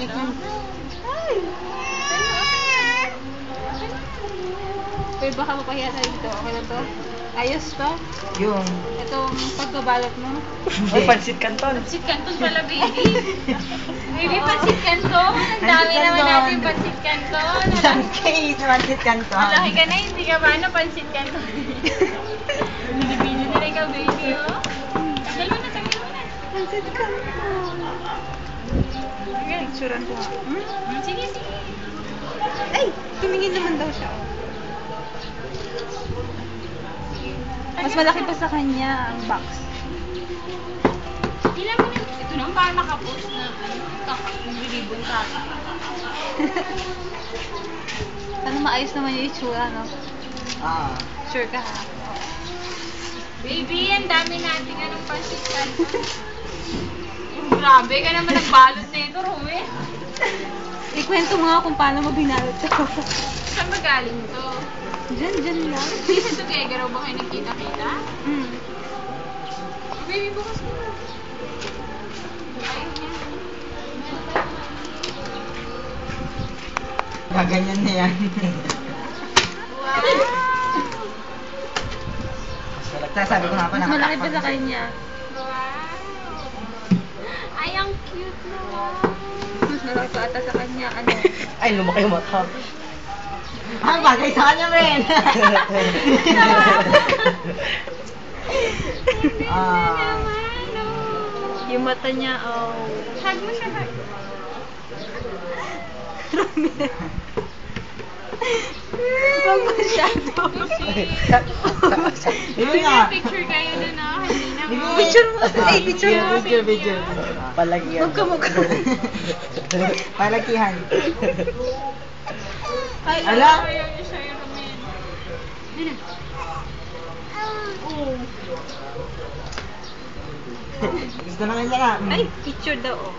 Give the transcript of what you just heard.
Excitement. Ay! Uy, baka mapahiya tayo dito. Okay na to? Ayos to? Yung... Itong pagbabalot mo? Ay, pansit canton. Pansit canton pala, baby. Baby, pansit canton. Ang dami naman natin pansit canton. Case, pansit canton. Malaki ka na, hindi ka ba na pansit canton? Binibili na rin ka, baby, oh. Tagal mo na. Pansit ka na. Picturean ko nga. Sige. Ay! Tumingin naman daw siya. Mas malaki pa sa kanya ang box. Ilan mo na. Ito naman para nakapost na nilibon sa akin. Sana maayos naman yung itsura, no? Ah. Sure ka, ha? Baby, ang dami nating anong pansit canton. Grabe ka naman nagbalot na ito, Rome. Ikwento mo nga kung paano mo binalot to. Saan ba galing to? Diyan lang. Hindi sa Tuguegarao ba kayo nagkita-kita? Baby, bukas mo. Ayaw niya. Gaganyan na yan. Wow! Sabi ko nga pa Mas malaki pa sa kanya. Wow! Ay, ang cute naman. Mas malaki pa ata sa kanya. Ano? Ay, lumaki yung mata. Ang bagay sa kanya, men! Yung mata niya, oh. Hug mo siya, hug. Huwag masyado. Yun nga. Picture kayo doon na kanina. Picture mo. Ay, picture mo. Video. Palagihan. Magkamukha. Palagihan. Ay, Ala? Ayaw niya sa'yo, Romen. Gusto na kanya nga. Ay, picture daw. Oh.